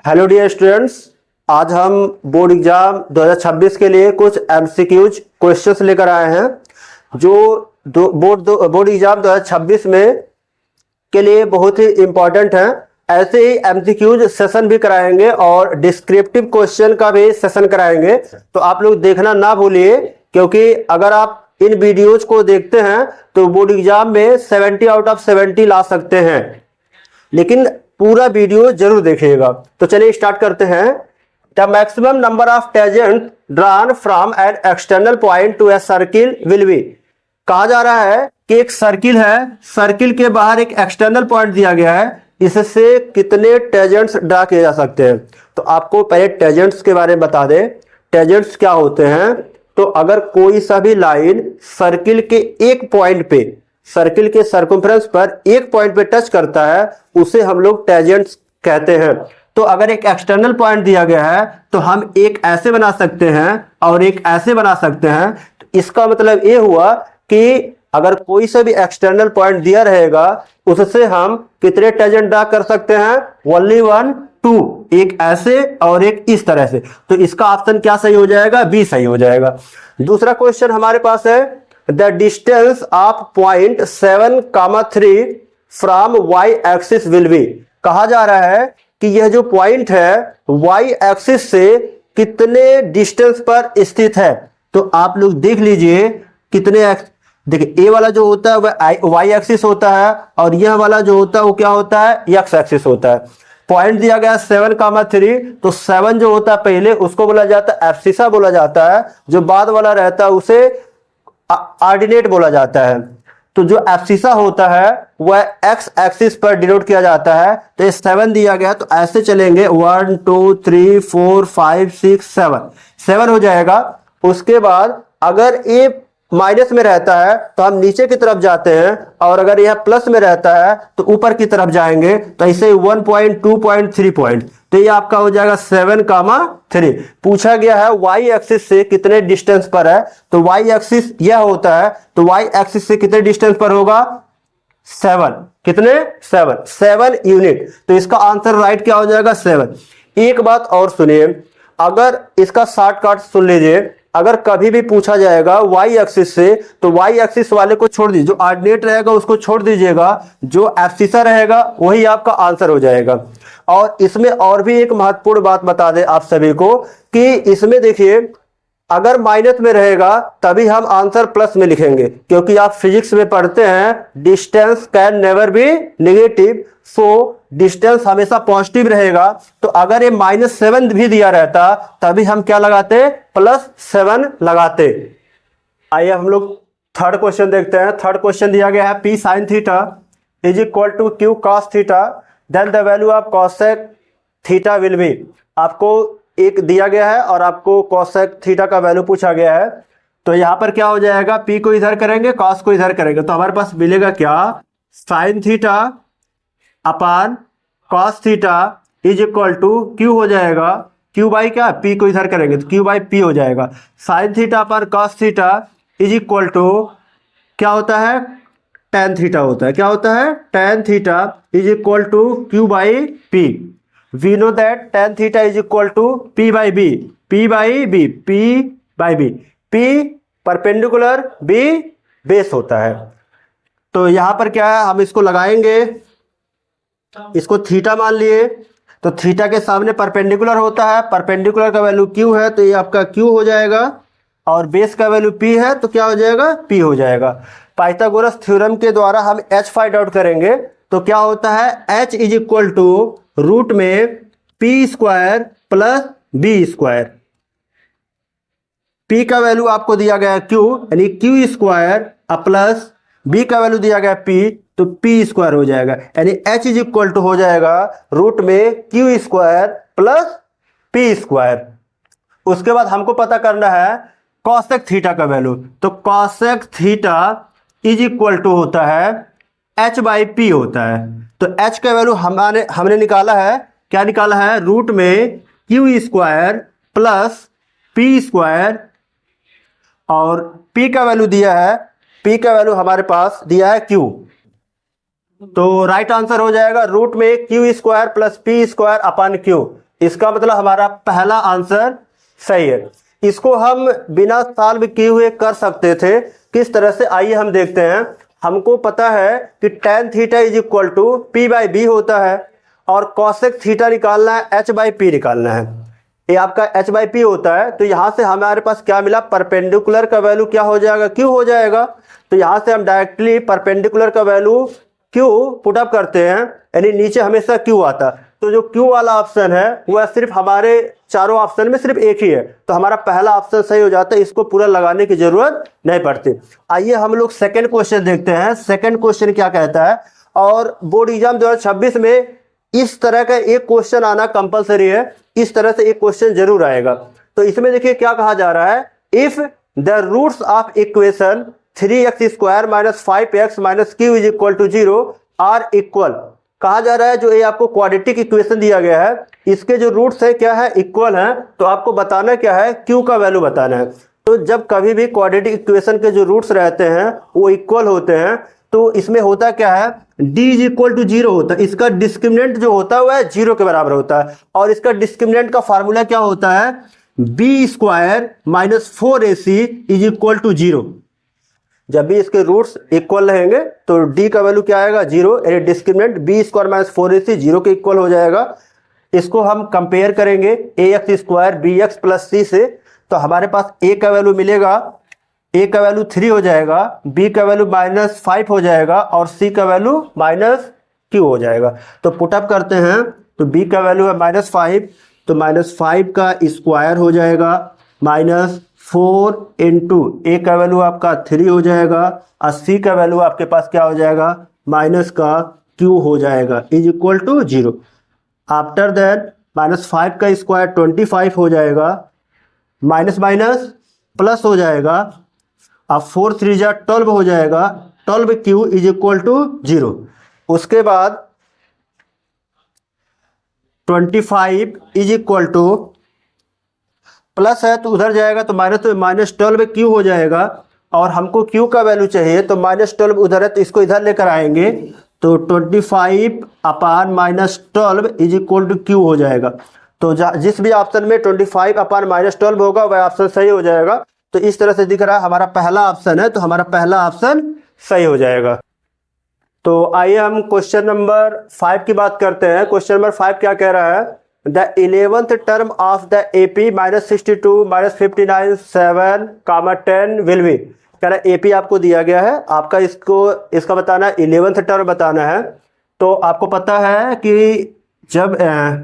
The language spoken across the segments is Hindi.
हेलो डियर स्टूडेंट्स, आज हम बोर्ड एग्जाम 2026 के लिए कुछ एमसीक्यूज क्वेश्चंस लेकर आए हैं जो बोर्ड एग्जाम 2026 में के लिए बहुत ही इंपॉर्टेंट हैं। ऐसे ही एमसीक्यूज सेशन भी कराएंगे और डिस्क्रिप्टिव क्वेश्चन का भी सेशन कराएंगे, तो आप लोग देखना ना भूलिए, क्योंकि अगर आप इन वीडियोज को देखते हैं तो बोर्ड एग्जाम में 70 आउट ऑफ 70 ला सकते हैं, लेकिन पूरा वीडियो जरूर देखिएगा। तो चलिए स्टार्ट करते हैं। The maximum number of tangent drawn from an external point two a circle will be. कहा जा रहा है कि एक सर्किल है, सर्किल के बाहर एक एक्सटर्नल पॉइंट दिया गया है, इससे कितने टेंजेंट्स ड्रा किए जा सकते हैं। तो आपको पहले टेंजेंट्स के बारे में बता दें, टेंजेंट्स क्या होते हैं। तो अगर कोई सा भी लाइन सर्किल के एक पॉइंट पे, सर्किल के सर्कमफ्रेंस पर एक पॉइंट पे टच करता है, उसे हम लोग टेंजेंट्स कहते हैं। तो अगर एक एक्सटर्नल पॉइंट दिया गया है तो हम एक ऐसे बना सकते हैं और एक ऐसे बना सकते हैं। तो इसका मतलब ये हुआ कि अगर कोई सा भी एक्सटर्नल पॉइंट दिया रहेगा, उससे हम कितने टेंजेंट ड्रा कर सकते हैं, ओनली 1 2, एक ऐसे और एक इस तरह से। तो इसका ऑप्शन क्या सही हो जाएगा, बी सही हो जाएगा। दूसरा क्वेश्चन हमारे पास है, the distance of point 7,3 from Y axis will be. कहा जा रहा है कि यह जो पॉइंट है वाई एक्सिस से कितने डिस्टेंस पर स्थित है। तो आप लोग देख लीजिए कितने, देखिए ए वाला जो होता है वह वाई एक्सिस होता है और यह वाला जो होता है वो क्या होता है, एक्स एक्सिस होता है। पॉइंट दिया गया 7,3, तो 7 जो होता है पहले उसको बोला जाता है एब्सिसा बोला जाता है, जो बाद वाला रहता है उसे ऑर्डिनेट बोला जाता है। तो जो एब्सिसा होता है वह एक्स एक्सिस पर डिनोट किया जाता है। तो ये 7 दिया गया, तो ऐसे चलेंगे 1 2 3 4 5 6 7 हो जाएगा। उसके बाद अगर ये माइनस में रहता है तो हम नीचे की तरफ जाते हैं, और अगर यह प्लस में रहता है तो ऊपर की तरफ जाएंगे। तो ऐसे 1 पॉइंट 2 पॉइंट 3 पॉइंट, तो ये आपका हो जाएगा 7,3। पूछा गया है वाई एक्सिस से कितने डिस्टेंस पर है, तो वाई एक्सिस यह होता है, तो वाई एक्सिस से कितने डिस्टेंस पर होगा, 7। कितने, 7 यूनिट। तो इसका आंसर राइट क्या हो जाएगा, 7। एक बात और सुनिए, अगर इसका शॉर्टकट सुन लीजिए, अगर कभी भी पूछा जाएगा वाई एक्सिस से, तो वाई एक्सिस वाले को छोड़ दीजिए, जो ऑर्डिनेट रहेगा उसको छोड़ दीजिएगा, जो एब्सिसा रहेगा वही आपका आंसर हो जाएगा। और इसमें और भी एक महत्वपूर्ण बात बता दें आप सभी को कि इसमें देखिए, अगर माइनस में रहेगा तभी हम आंसर प्लस में लिखेंगे, क्योंकि आप फिजिक्स में पढ़ते हैं distance can never be negative, so distance हमेशा पॉजिटिव रहेगा। तो अगर ये -7 भी दिया रहता तभी हम क्या लगाते, +7 लगाते। आइए हम लोग थर्ड क्वेश्चन देखते हैं। थर्ड क्वेश्चन दिया गया है, P sin theta is equal to Q cos theta, then the value of cosec theta will be. आपको एक दिया गया है और आपको cosec थीटा का वैल्यू पूछा गया है। तो यहां पर क्या हो जाएगा, P को इधर करेंगे, cos को इधर करेंगे, तो हमारे पास मिलेगा क्या, sin theta upon cos theta is equal to Q हो जाएगा, Q बाई क्या, P को इधर करेंगे तो Q बाई P हो जाएगा। sin theta upon cos theta is equal to क्या होता है, tan थीटा होता है। क्या होता है, tan theta is equal to Q by P। We know that tan theta is equal to P by B, P by B, P by B। P perpendicular, B base होता है। तो यहां पर क्या है, हम इसको लगाएंगे, इसको थीटा मान लिए, तो थीटा के सामने परपेंडिकुलर होता है, परपेंडिकुलर का वैल्यू Q है, तो ये आपका Q हो जाएगा, और बेस का वैल्यू P है, तो क्या हो जाएगा, P हो जाएगा। पाइथागोरस थ्योरम के द्वारा हम H फाइंड आउट करेंगे, तो क्या होता है, H is equal to root में P square plus B square. P का वैल्यू आपको दिया गया Q, यानी Q स्क्वायर प्लस B का वैल्यू दिया गया P, तो P स्क्वायर हो जाएगा, यानी H इज इक्वल टू हो जाएगा रूट में Q square plus P square. उसके बाद हमको पता करना है cosec थीटा का वैल्यू, तो cosec theta is equal to होता है H बाई P होता है। तो H का वैल्यू हमने निकाला है, क्या निकाला है, रूट में Q square plus P square, और P का वैल्यू दिया है, P का वैल्यू हमारे पास दिया है Q, तो राइट आंसर हो जाएगा रूट में Q square plus P square upon Q. इसका मतलब हमारा पहला आंसर सही है। इसको हम बिना सॉल्व किए हुए कर सकते थे, किस तरह से, आइए हम देखते हैं। हमको पता है कि tan theta is equal to P by B होता है और कॉसेक थीटा निकालना है, एच बाई पी निकालना है। ये आपका एच बाई पी होता है। तो यहाँ से हमारे पास क्या मिला, परपेंडिकुलर का वैल्यू क्या हो जाएगा, क्यू हो जाएगा। तो यहाँ से हम डायरेक्टली परपेंडिकुलर का वैल्यू क्यू पुट अप करते हैं, यानी नीचे हमेशा क्यू आता। तो जो क्यू वाला ऑप्शन है वह सिर्फ हमारे चारों ऑप्शन में सिर्फ एक ही है, तो हमारा पहला ऑप्शन सही हो जाता है, इसको पूरा लगाने की जरूरत नहीं पड़ती। आइए हम लोग सेकंड क्वेश्चन देखते हैं। सेकंड क्वेश्चन क्या कहता है, और बोर्ड एग्जाम 2026 में इस तरह का एक क्वेश्चन आना कंपलसरी है, इस तरह से एक क्वेश्चन जरूर आएगा। तो इसमें देखिए क्या कहा जा रहा है, if the roots of equation 3x square minus 5x minus Q is equal to 0 are equal. कहा जा रहा है जो ये आपको क्वाड्रेटिक इक्वेशन दिया गया है, इसके जो रूट्स है क्या है, इक्वल है। तो आपको बताना क्या है, क्यू का वैल्यू बताना है। तो जब कभी भी क्वाड्रेटिक इक्वेशन के जो रूट्स रहते हैं वो इक्वल होते हैं, तो इसमें होता क्या है, d इज इक्वल टू 0 होता है। इसका डिस्क्रिमिनेंट जो होता है वह 0 के बराबर होता है, और इसका डिस्क्रिमिनेंट का फार्मूला क्या होता है, B square minus 4ac is equal to 0। जब भी इसके रूट्स इक्वल रहेंगे तो d का वैल्यू क्या आएगा, 0, यानी discriminant B square minus 4ac 0 के इक्वल हो जाएगा। इसको हम कंपेयर करेंगे ax square B X plus C से, तो हमारे पास a का वैल्यू मिलेगा, a का वैल्यू 3 हो जाएगा, b का वैल्यू माइनस 5 हो जाएगा और c का वैल्यू माइनस q हो जाएगा। तो पुटअप करते हैं, तो b का वैल्यू है माइनस 5, तो माइनस 5 का स्क्वायर हो जाएगा माइनस 4 इंटू ए का वैल्यू आपका 3 हो जाएगा और सी का वैल्यू आपके पास क्या हो जाएगा, माइनस का क्यू हो जाएगा is equal to 0। After that minus 5 का स्क्वायर 25 हो जाएगा, माइनस माइनस प्लस हो जाएगा, अब 4 3 जा 12 हो जाएगा, 12 क्यू इज इक्वल टू 0। उसके बाद 25 इज इक्वल टू प्लस है तो उधर जाएगा तो माइनस 12 क्यू हो जाएगा, और हमको क्यू का वैल्यू चाहिए तो माइनस 12 उधर है तो इसको इधर लेकर आएंगे, तो 25 upon minus 12 is equal to Q हो जाएगा। तो जिस भी ऑप्शन में 25 अपान माइनस 12 होगा वह ऑप्शन सही हो जाएगा। तो इस तरह से दिख रहा है हमारा पहला ऑप्शन है, तो हमारा पहला ऑप्शन सही हो जाएगा। तो आइए हम क्वेश्चन नंबर 5 की बात करते हैं। क्वेश्चन नंबर 5 क्या कह रहा है, the 11th term of the AP minus 62 minus 59 7 comma 10 will be. कह रहा है AP आपको दिया गया है, आपका इसका बताना है 11th टर्म बताना है। तो आपको पता है कि जब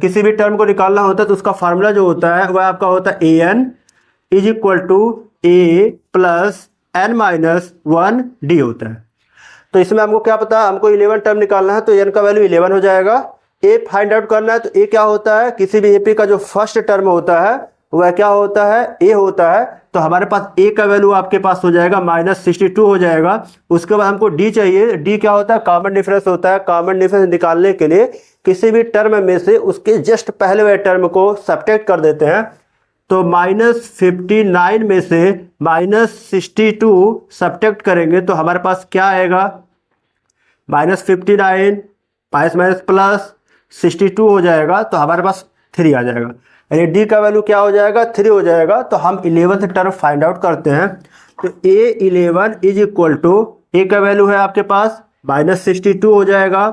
किसी भी टर्म को निकालना होता है तो उसका फार्मूला जो होता है वह आपका होता है an is equal to a plus n minus 1 d होता है। तो इसमें हमको क्या पता है, हमको 11 टर्म निकालना है तो n का वैल्यू 11 हो जाएगा। ए फाइंड आउट करना है तो ए क्या होता है, किसी भी एपी का जो फर्स्ट टर्म होता है वह क्या होता है, ए होता है। तो हमारे पास ए का वैल्यू आपके पास हो जाएगा माइनस 62 हो जाएगा। उसके बाद हमको डी चाहिए, डी क्या होता है, कॉमन डिफरेंस होता है। कॉमन डिफरेंस निकालने के लिए किसी भी टर्म में से उसके जस्ट पहले वाले टर्म को सब्ट्रैक्ट कर देते हैं। तो माइनस 59 में से माइनस 62 सब्ट्रैक्ट करेंगे तो हमारे पास क्या आएगा, माइनस 59 माइनस माइनस प्लस 62 हो जाएगा, तो हमारे पास 3 आ जाएगा, यानी डी का वैल्यू क्या हो जाएगा, 3 हो जाएगा। तो हम 11th टर्म फाइंड आउट करते हैं। तो A11 इज इक्वल टू, ए का वैल्यू है आपके पास माइनस 62 हो जाएगा,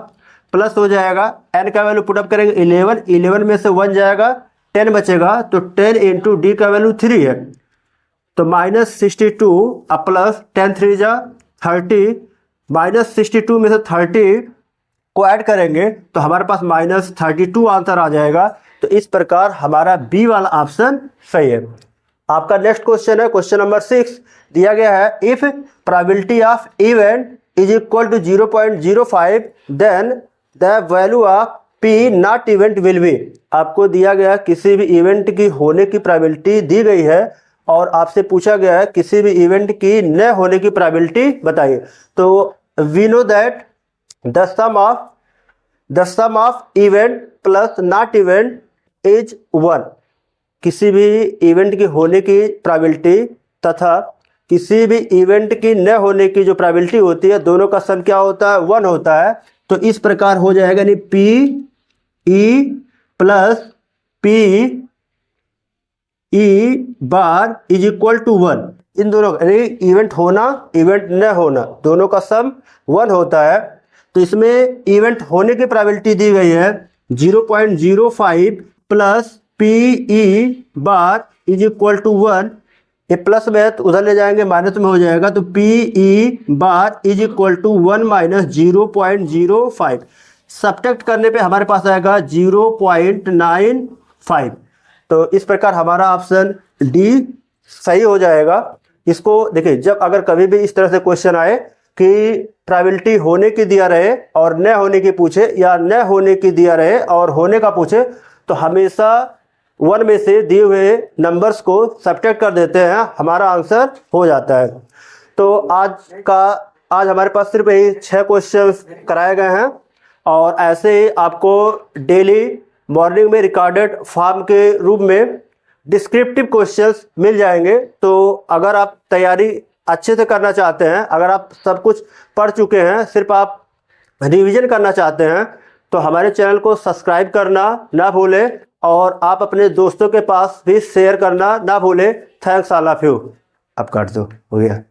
प्लस हो जाएगा, एन का वैल्यू पुटअप करेंगे 11, 11 में से 1 जाएगा 10 बचेगा, तो 10 इंटू डी का वैल्यू 3 है, तो माइनस 62 अब प्लस 10 3 जा 30, माइनस 62 में से 30 को ऐड करेंगे तो हमारे पास माइनस 32 आंसर आ जाएगा। तो इस प्रकार हमारा बी वाला ऑप्शन सही है। आपका नेक्स्ट क्वेश्चन है क्वेश्चन नंबर 6, दिया गया है if probability of event is equal to 0.05 then the value of P not event will be. आपको दिया गया किसी भी इवेंट की होने की प्रोबेबिलिटी दी गई है और आपसे पूछा गया है किसी भी इवेंट की न होने की प्रोबेबिलिटी बताइए। तो we know that the sum of event plus not event is 1। किसी भी इवेंट की होने की प्रोबेबिलिटी तथा किसी भी इवेंट की न होने की जो प्रोबेबिलिटी होती है दोनों का सम क्या होता है, 1 होता है। तो इस प्रकार हो जाएगा, यानी P E plus P E bar is equal to 1, इन दोनों इवेंट होना इवेंट न होना दोनों का सम 1 होता है। तो इसमें इवेंट होने की प्रोबेबिलिटी दी गई है 0.05 plus P E bar is equal to 1, ये प्लस में है तो उधर ले जाएंगे माइनस में हो जाएगा, तो P E bar is equal to 1 minus 0.05, subtract करने पे हमारे पास आएगा 0.95। तो इस प्रकार हमारा ऑप्शन डी सही हो जाएगा। इसको देखिए, जब अगर कभी भी इस तरह से क्वेश्चन आए कि प्रोबेबिलिटी होने की दिया रहे और न होने की पूछे, या न होने की दिया रहे और होने का पूछे, तो हमेशा 1 में से दिए हुए नंबर्स को सब्ट्रैक्ट कर देते हैं, हमारा आंसर हो जाता है। तो आज हमारे पास सिर्फ यही 6 क्वेश्चंस कराए गए हैं, और ऐसे ही आपको डेली मॉर्निंग में रिकॉर्डेड फॉर्म के रूप में डिस्क्रिप्टिव क्वेश्चंस मिल जाएंगे। तो अगर आप तैयारी अच्छे से करना चाहते हैं, अगर आप सब कुछ पढ़ चुके हैं, सिर्फ आप रिवीजन करना चाहते हैं, तो हमारे चैनल को सब्सक्राइब करना ना भूलें, और आप अपने दोस्तों के पास भी शेयर करना ना भूलें। Thanks all of you. अब काट दो, हो गया।